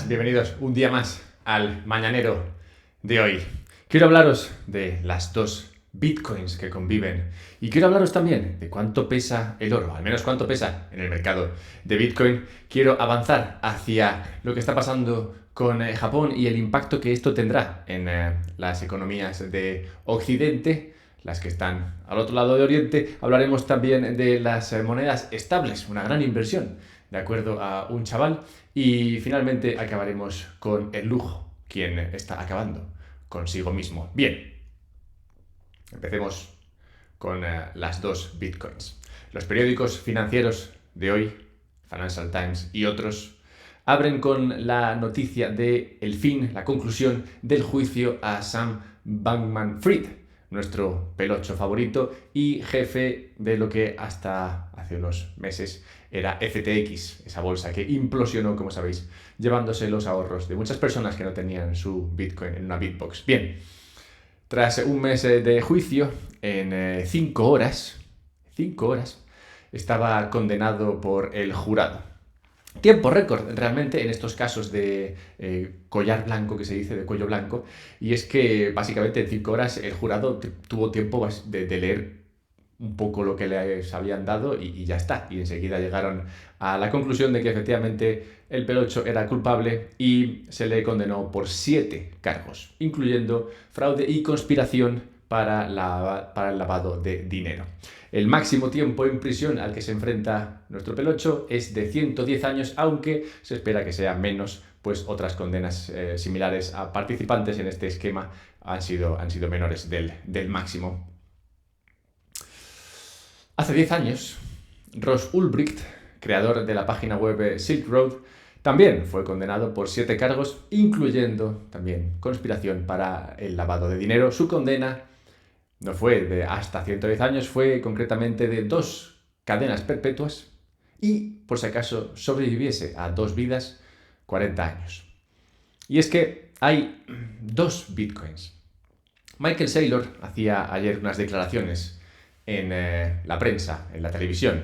Bienvenidos un día más al Mañanero de hoy. Quiero hablaros de las dos bitcoins que conviven y quiero hablaros también de cuánto pesa el oro, al menos cuánto pesa en el mercado de Bitcoin. Quiero avanzar hacia lo que está pasando con Japón y el impacto que esto tendrá en las economías de Occidente, las que están al otro lado de Oriente. Hablaremos también de las monedas estables, una gran inversión, de acuerdo a un chaval. Y finalmente acabaremos con el lujo, quien está acabando consigo mismo. Bien, empecemos con las dos bitcoins. Los periódicos financieros de hoy, Financial Times y otros, abren con la noticia de el fin, la conclusión del juicio a Sam Bankman-Fried, nuestro pelocho favorito y jefe de lo que hasta hace unos meses era FTX, esa bolsa que implosionó, como sabéis, llevándose los ahorros de muchas personas que no tenían su Bitcoin en una Bitbox. Bien, tras un mes de juicio, en 5 horas, estaba condenado por el jurado. Tiempo récord realmente en estos casos de collar blanco, que se dice, de cuello blanco, y es que básicamente en 5 horas el jurado tuvo tiempo de leer un poco lo que les habían dado y ya está, y enseguida llegaron a la conclusión de que efectivamente el pelocho era culpable y se le condenó por 7 cargos, incluyendo fraude y conspiración para el lavado de dinero. El máximo tiempo en prisión al que se enfrenta nuestro pelocho es de 110 años, aunque se espera que sea menos, pues otras condenas similares a participantes en este esquema han sido menores del máximo. Hace 10 años, Ross Ulbricht, creador de la página web Silk Road, también fue condenado por 7 cargos, incluyendo también conspiración para el lavado de dinero. Su condena no fue de hasta 110 años, fue concretamente de 2 cadenas perpetuas y, por si acaso sobreviviese a 2 vidas, 40 años. Y es que hay 2 bitcoins. Michael Saylor hacía ayer unas declaraciones en la prensa, en la televisión,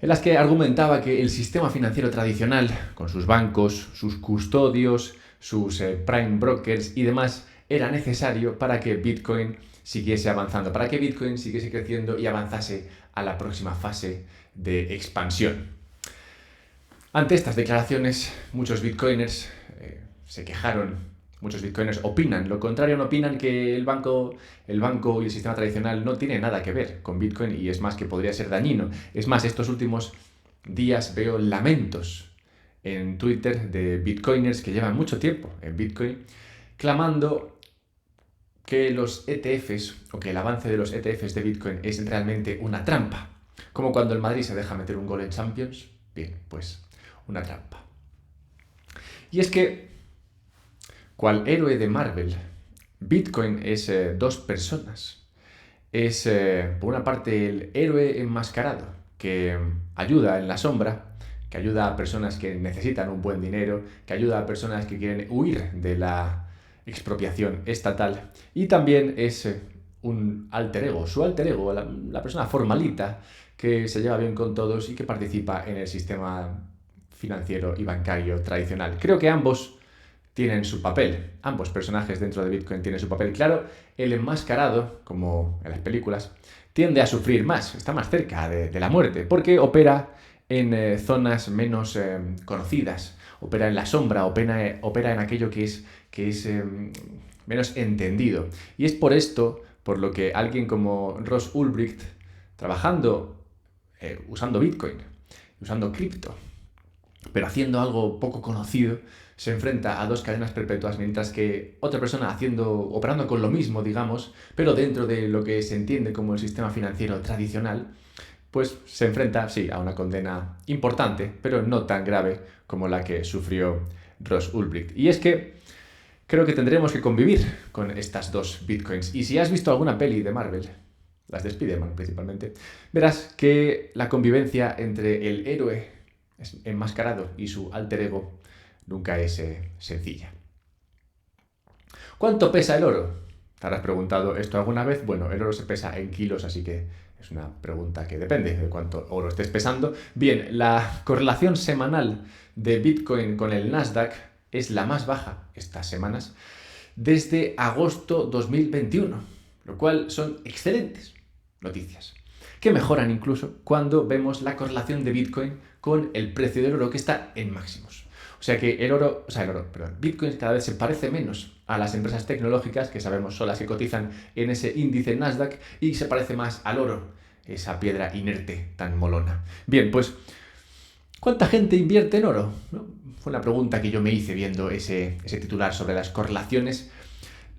en las que argumentaba que el sistema financiero tradicional, con sus bancos, sus custodios, sus prime brokers y demás, era necesario para que Bitcoin siguiese avanzando, para que Bitcoin siguiese creciendo y avanzase a la próxima fase de expansión. Ante estas declaraciones, muchos bitcoiners se quejaron. Muchos bitcoiners opinan lo contrario, no opinan que el banco y el sistema tradicional no tiene nada que ver con Bitcoin y es más que podría ser dañino. Es más, estos últimos días veo lamentos en Twitter de bitcoiners que llevan mucho tiempo en Bitcoin clamando que los ETFs o que el avance de los ETFs de Bitcoin es realmente una trampa. Como cuando el Madrid se deja meter un gol en Champions. Bien, pues una trampa. Y es que cual héroe de Marvel, Bitcoin es 2 personas. Es, por una parte, el héroe enmascarado, que ayuda en la sombra, que ayuda a personas que necesitan un buen dinero, que ayuda a personas que quieren huir de la expropiación estatal. Y también es un alter ego, su alter ego, la persona formalita, que se lleva bien con todos y que participa en el sistema financiero y bancario tradicional. Creo que ambos tienen su papel. Ambos personajes dentro de Bitcoin tienen su papel. Claro, el enmascarado, como en las películas, tiende a sufrir más, está más cerca de la muerte, porque opera en zonas menos conocidas, opera en la sombra, opera en aquello que es menos entendido. Y es por esto, por lo que alguien como Ross Ulbricht, trabajando, usando Bitcoin, usando cripto, pero haciendo algo poco conocido, se enfrenta a 2 cadenas perpetuas, mientras que otra persona operando con lo mismo, digamos, pero dentro de lo que se entiende como el sistema financiero tradicional, pues se enfrenta, sí, a una condena importante, pero no tan grave como la que sufrió Ross Ulbricht. Y es que creo que tendremos que convivir con estas 2 bitcoins. Y si has visto alguna peli de Marvel, las de Spider-Man principalmente, verás que la convivencia entre el héroe enmascarado y su alter ego nunca es sencilla. ¿Cuánto pesa el oro? ¿Te habrás preguntado esto alguna vez? Bueno, el oro se pesa en kilos, así que es una pregunta que depende de cuánto oro estés pesando. Bien, la correlación semanal de Bitcoin con el Nasdaq es la más baja estas semanas desde agosto 2021, lo cual son excelentes noticias, que mejoran incluso cuando vemos la correlación de Bitcoin con el precio del oro, que está en máximos. O sea que Bitcoin cada vez se parece menos a las empresas tecnológicas, que sabemos son las que cotizan en ese índice Nasdaq, y se parece más al oro, esa piedra inerte tan molona. Bien, pues, ¿cuánta gente invierte en oro? ¿No? Fue una pregunta que yo me hice viendo ese titular sobre las correlaciones.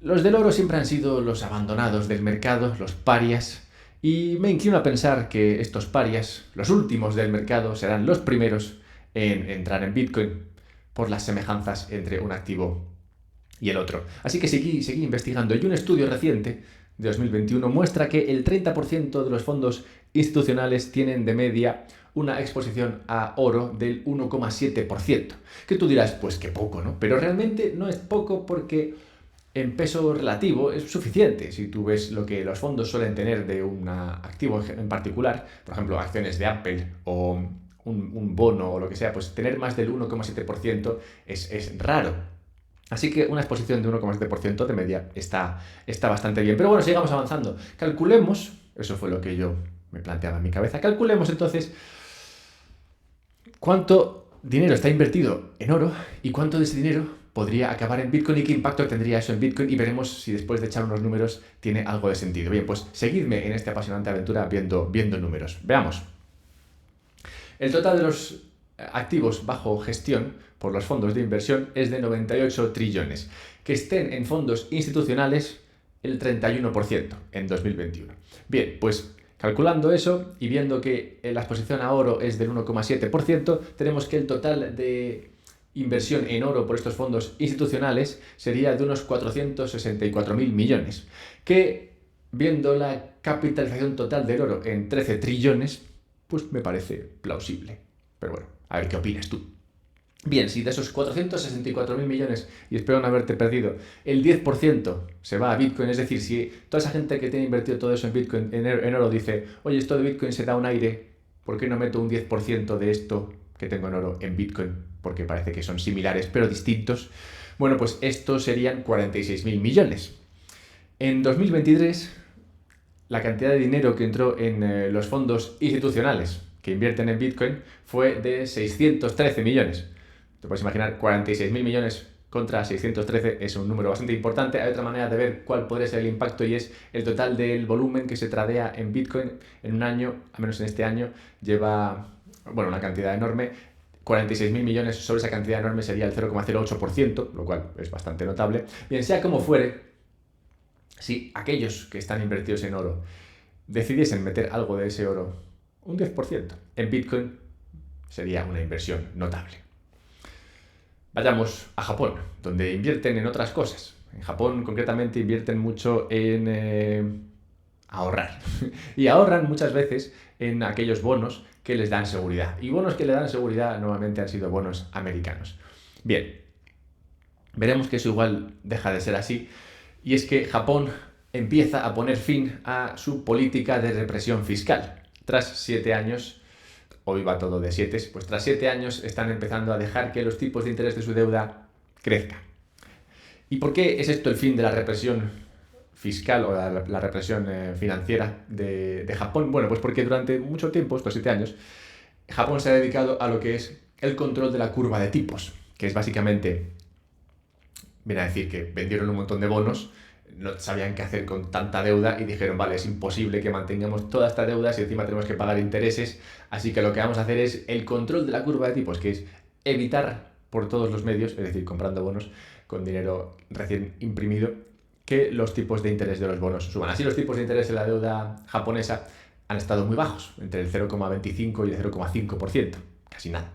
Los del oro siempre han sido los abandonados del mercado, los parias, y me inclino a pensar que estos parias, los últimos del mercado, serán los primeros en entrar en Bitcoin por las semejanzas entre un activo y el otro. Así que seguí investigando, y un estudio reciente de 2021 muestra que el 30% de los fondos institucionales tienen de media una exposición a oro del 1,7%. Que tú dirás, pues qué poco, ¿no? Pero realmente no es poco, porque en peso relativo es suficiente. Si tú ves lo que los fondos suelen tener de un activo en particular, por ejemplo, acciones de Apple o un bono o lo que sea, pues tener más del 1,7% es raro. Así que una exposición de 1,7% de media está bastante bien. Pero bueno, sigamos avanzando. Calculemos, eso fue lo que yo me planteaba en mi cabeza, calculemos entonces cuánto dinero está invertido en oro y cuánto de ese dinero podría acabar en Bitcoin y qué impacto tendría eso en Bitcoin, y veremos si después de echar unos números tiene algo de sentido. Bien, pues seguidme en esta apasionante aventura viendo números. Veamos. El total de los activos bajo gestión por los fondos de inversión es de 98 trillones. Que estén en fondos institucionales el 31% en 2021. Bien, pues calculando eso y viendo que la exposición a oro es del 1,7%, tenemos que el total de inversión en oro por estos fondos institucionales sería de unos 464.000 millones, que viendo la capitalización total del oro en 13 trillones, pues me parece plausible. Pero bueno, a ver qué opinas tú. Bien, si de esos 464.000 millones, y espero no haberte perdido, el 10% se va a Bitcoin, es decir, si toda esa gente que tiene invertido todo eso en Bitcoin, en oro, dice, oye, esto de Bitcoin se da un aire, ¿por qué no meto un 10% de esto que tengo en oro en Bitcoin? Porque parece que son similares pero distintos. Bueno, pues estos serían 46.000 millones. En 2023, la cantidad de dinero que entró en los fondos institucionales que invierten en Bitcoin fue de 613 millones. Te puedes imaginar, 46.000 millones contra 613 es un número bastante importante. Hay otra manera de ver cuál podría ser el impacto, y es el total del volumen que se tradea en Bitcoin en un año, al menos en este año, lleva, bueno, una cantidad enorme. 46.000 millones sobre esa cantidad enorme sería el 0,08%, lo cual es bastante notable. Bien, sea como fuere, si aquellos que están invertidos en oro decidiesen meter algo de ese oro, un 10%, en Bitcoin, sería una inversión notable. Vayamos a Japón, donde invierten en otras cosas. En Japón, concretamente, invierten mucho en ahorrar. Y ahorran muchas veces en aquellos bonos que les dan seguridad. Y bonos que le dan seguridad normalmente han sido bonos americanos. Bien, veremos que eso igual deja de ser así. Y es que Japón empieza a poner fin a su política de represión fiscal. Tras 7 años... Hoy va todo de 7, pues tras 7 años están empezando a dejar que los tipos de interés de su deuda crezcan. ¿Y por qué es esto el fin de la represión fiscal o la represión financiera de Japón? Bueno, pues porque durante mucho tiempo, estos 7 años, Japón se ha dedicado a lo que es el control de la curva de tipos, que es básicamente, viene a decir que vendieron un montón de bonos, no sabían qué hacer con tanta deuda y dijeron, vale, es imposible que mantengamos toda esta deuda si encima tenemos que pagar intereses, así que lo que vamos a hacer es el control de la curva de tipos, que es evitar por todos los medios, es decir, comprando bonos con dinero recién imprimido, que los tipos de interés de los bonos suban. Así los tipos de interés de la deuda japonesa han estado muy bajos, entre el 0,25 y el 0,5%, casi nada.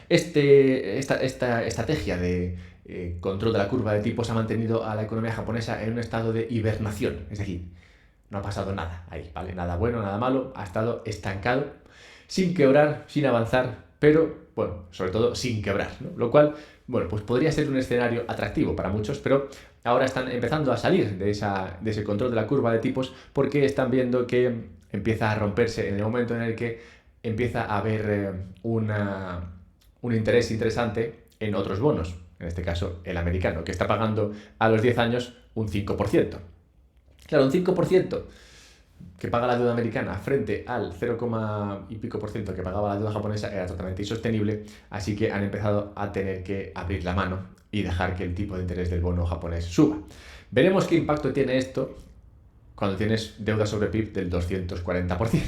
Esta estrategia de control de la curva de tipos ha mantenido a la economía japonesa en un estado de hibernación, es decir, no ha pasado nada ahí, ¿vale? Nada bueno, nada malo, ha estado estancado, sin quebrar, sin avanzar, pero, bueno, sobre todo sin quebrar, ¿no? Lo cual, bueno, pues podría ser un escenario atractivo para muchos, pero ahora están empezando a salir de ese control de la curva de tipos, porque están viendo que empieza a romperse en el momento en el que empieza a haber un interés interesante en otros bonos. en este caso el americano, que está pagando a los 10 años un 5%. Claro, un 5% que paga la deuda americana frente al 0, y pico por ciento que pagaba la deuda japonesa era totalmente insostenible, así que han empezado a tener que abrir la mano y dejar que el tipo de interés del bono japonés suba. Veremos qué impacto tiene esto cuando tienes deuda sobre PIB del 240%.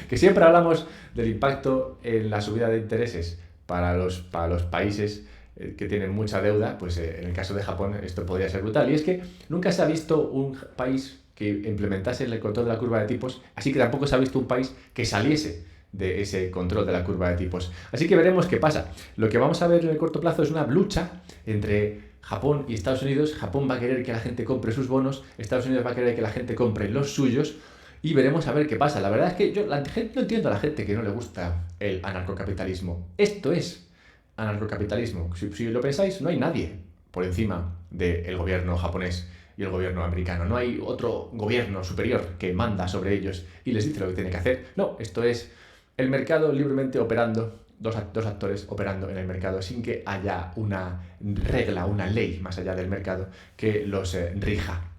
Que siempre hablamos del impacto en la subida de intereses para los países que tienen mucha deuda, pues en el caso de Japón esto podría ser brutal. Y es que nunca se ha visto un país que implementase el control de la curva de tipos, así que tampoco se ha visto un país que saliese de ese control de la curva de tipos. Así que veremos qué pasa. Lo que vamos a ver en el corto plazo es una lucha entre Japón y Estados Unidos. Japón va a querer que la gente compre sus bonos, Estados Unidos va a querer que la gente compre los suyos, y veremos a ver qué pasa. La verdad es que yo no entiendo a la gente que no le gusta el anarcocapitalismo. Esto es anarcocapitalismo. Si lo pensáis, no hay nadie por encima del gobierno japonés y el gobierno americano. No hay otro gobierno superior que manda sobre ellos y les dice lo que tienen que hacer. No, esto es el mercado libremente operando, dos actores operando en el mercado sin que haya una regla, una ley más allá del mercado que los rija.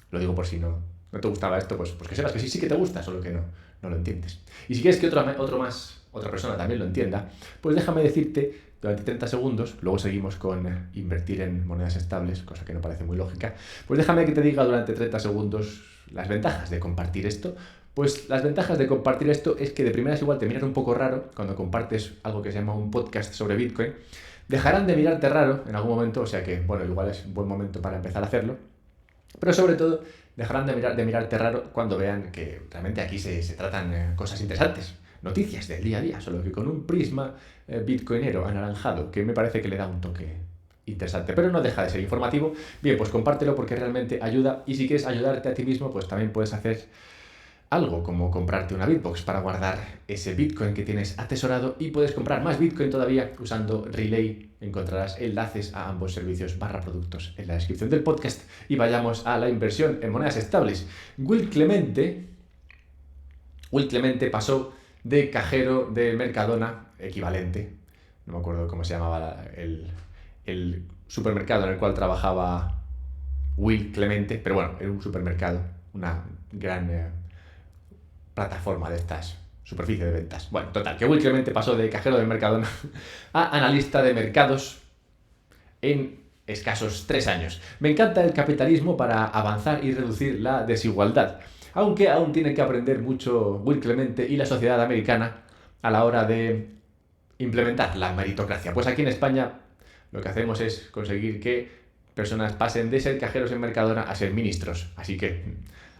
Lo digo por si no te gustaba esto, pues que sepas que sí que te gusta, solo que no lo entiendes. Y si quieres que otra persona también lo entienda, pues déjame decirte durante 30 segundos, luego seguimos con invertir en monedas estables, cosa que no parece muy lógica, pues déjame que te diga durante 30 segundos las ventajas de compartir esto. Pues las ventajas de compartir esto es que de primeras igual te miran un poco raro cuando compartes algo que se llama un podcast sobre Bitcoin. Dejarán de mirarte raro en algún momento, o sea que, bueno, igual es un buen momento para empezar a hacerlo. Pero sobre todo, dejarán de mirarte raro cuando vean que realmente aquí se tratan cosas interesantes, noticias del día a día, solo que con un prisma bitcoinero anaranjado, que me parece que le da un toque interesante, pero no deja de ser informativo. Bien, pues compártelo porque realmente ayuda, y si quieres ayudarte a ti mismo, pues también puedes hacer algo como comprarte una Bitbox para guardar ese Bitcoin que tienes atesorado, y puedes comprar más Bitcoin todavía usando Relay. Encontrarás enlaces a ambos servicios /productos en la descripción del podcast. Y vayamos a la inversión en monedas estables. Will Clemente pasó de cajero de Mercadona, equivalente, no me acuerdo cómo se llamaba el supermercado en el cual trabajaba Will Clemente, pero bueno, era un supermercado, una gran plataforma de estas, superficie de ventas. Bueno, total, que Will Clemente pasó de cajero de Mercadona a analista de mercados en escasos 3 años. Me encanta el capitalismo para avanzar y reducir la desigualdad, aunque aún tiene que aprender mucho Will Clemente y la sociedad americana a la hora de implementar la meritocracia. Pues aquí en España lo que hacemos es conseguir que personas pasen de ser cajeros en Mercadona a ser ministros, así que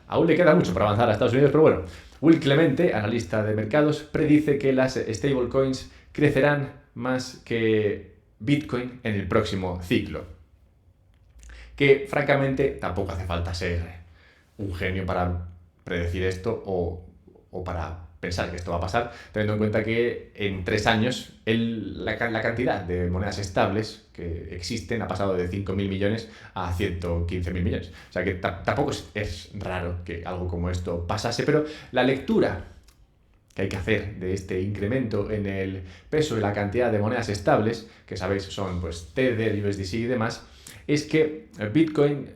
aún le queda mucho para avanzar a Estados Unidos, pero bueno. Will Clemente, analista de mercados, predice que las stablecoins crecerán más que Bitcoin en el próximo ciclo. Que francamente tampoco hace falta ser un genio para predecir esto o para pensar que esto va a pasar, teniendo en cuenta que en 3 años la cantidad de monedas estables que existen ha pasado de 5.000 millones a 115.000 millones. O sea que tampoco es raro que algo como esto pasase, pero la lectura que hay que hacer de este incremento en el peso y la cantidad de monedas estables, que sabéis son pues Tether, USDC y demás, es que Bitcoin,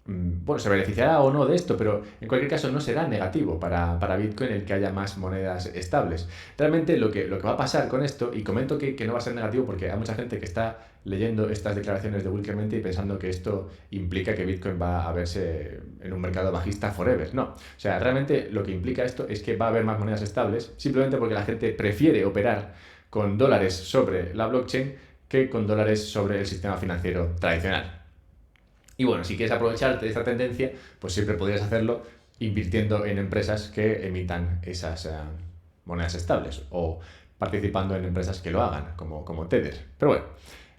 bueno, se beneficiará o no de esto, pero en cualquier caso no será negativo para Bitcoin el que haya más monedas estables. Realmente lo que va a pasar con esto, y comento que no va a ser negativo porque hay mucha gente que está leyendo estas declaraciones de Will Clemente y pensando que esto implica que Bitcoin va a verse en un mercado bajista forever. No, o sea, realmente lo que implica esto es que va a haber más monedas estables, simplemente porque la gente prefiere operar con dólares sobre la blockchain que con dólares sobre el sistema financiero tradicional. Y bueno, si quieres aprovecharte de esta tendencia, pues siempre podrías hacerlo invirtiendo en empresas que emitan esas monedas estables o participando en empresas que lo hagan, como Tether. Pero bueno,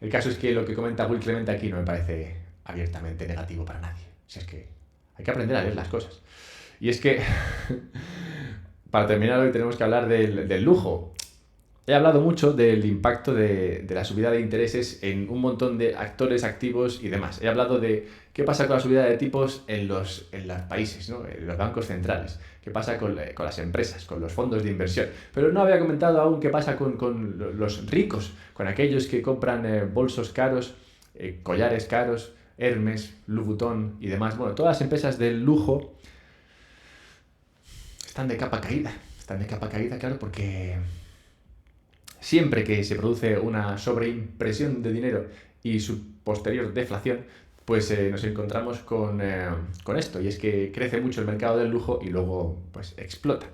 el caso es que lo que comenta Will Clemente aquí no me parece abiertamente negativo para nadie. Si es que hay que aprender a leer las cosas. Y es que, para terminar hoy tenemos que hablar del lujo. He hablado mucho del impacto de la subida de intereses en un montón de actores activos y demás. He hablado de qué pasa con la subida de tipos en los países, ¿no? En los bancos centrales. qué pasa con las empresas, con los fondos de inversión. Pero no había comentado aún qué pasa con los ricos, con aquellos que compran bolsos caros, collares caros, Hermes, Louboutin y demás. Bueno, todas las empresas del lujo están de capa caída. Están de capa caída, claro, porque siempre que se produce una sobreimpresión de dinero y su posterior deflación, pues nos encontramos con esto, y es que crece mucho el mercado del lujo y luego pues explota.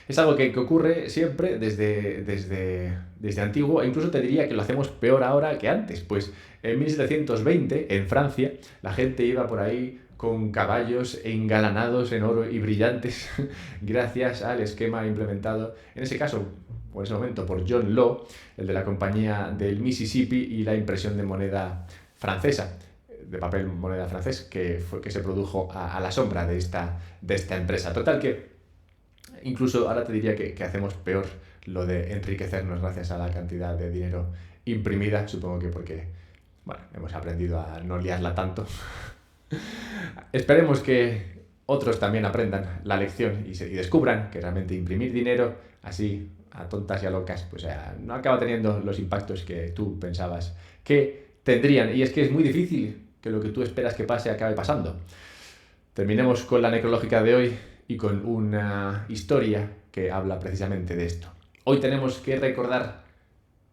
Es algo que ocurre siempre desde antiguo, e incluso te diría que lo hacemos peor ahora que antes, pues en 1720 en Francia la gente iba por ahí con caballos engalanados en oro y brillantes gracias al esquema implementado, en ese caso, por ese momento, por John Law, el de la compañía del Mississippi, y la impresión de moneda francesa, de papel moneda francés, que se produjo a la sombra de esta empresa. Total que incluso ahora te diría que hacemos peor lo de enriquecernos gracias a la cantidad de dinero imprimida, supongo que porque, bueno, hemos aprendido a no liarla tanto. Esperemos que otros también aprendan la lección y descubran que realmente imprimir dinero así a tontas y a locas, pues no acaba teniendo los impactos que tú pensabas que tendrían. Y es que es muy difícil que lo que tú esperas que pase acabe pasando. Terminemos con la necrológica de hoy y con una historia que habla precisamente de esto. Hoy tenemos que recordar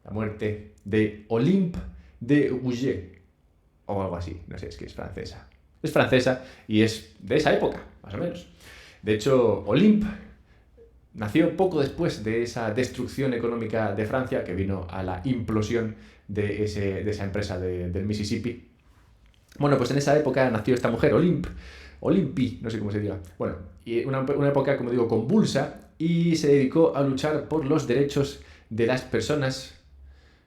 la muerte de Olympe de Gouges, o algo así, no sé, es que es francesa. Es francesa y es de esa época, más o menos. De hecho, Olympe nació poco después de esa destrucción económica de Francia, que vino a la implosión de esa empresa del Mississippi. Bueno, pues en esa época nació esta mujer, Olympe, no sé cómo se diga. Bueno, y una época, como digo, convulsa, y se dedicó a luchar por los derechos de las personas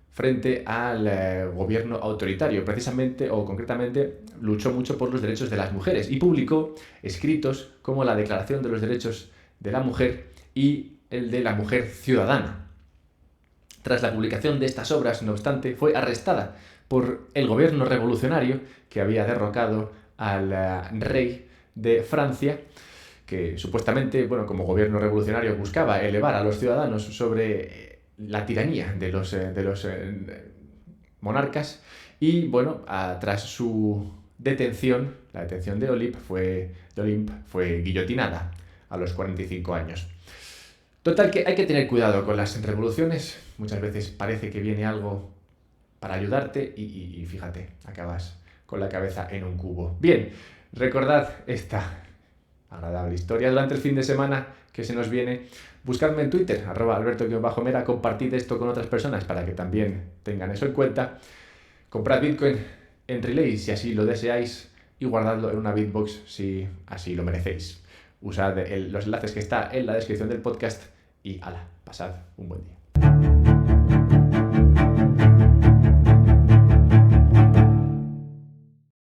frente al gobierno autoritario. Precisamente, o concretamente, luchó mucho por los derechos de las mujeres y publicó escritos como la Declaración de los Derechos de la Mujer y el de la Mujer Ciudadana. Tras la publicación de estas obras, no obstante, fue arrestada por el gobierno revolucionario que había derrocado al rey de Francia, que supuestamente, bueno, como gobierno revolucionario buscaba elevar a los ciudadanos sobre la tiranía de los monarcas. Y bueno, tras su detención, la detención de Olympe fue guillotinada a los 45 años. Total, que hay que tener cuidado con las revoluciones. Muchas veces parece que viene algo para ayudarte y fíjate, acabas con la cabeza en un cubo. Bien, recordad esta agradable historia durante el fin de semana que se nos viene. Buscadme en Twitter, @alberto_mera, compartid esto con otras personas para que también tengan eso en cuenta. Comprad Bitcoin en Relay si así lo deseáis y guardadlo en una Bitbox si así lo merecéis. Usad los enlaces que está en la descripción del podcast y pasad un buen día.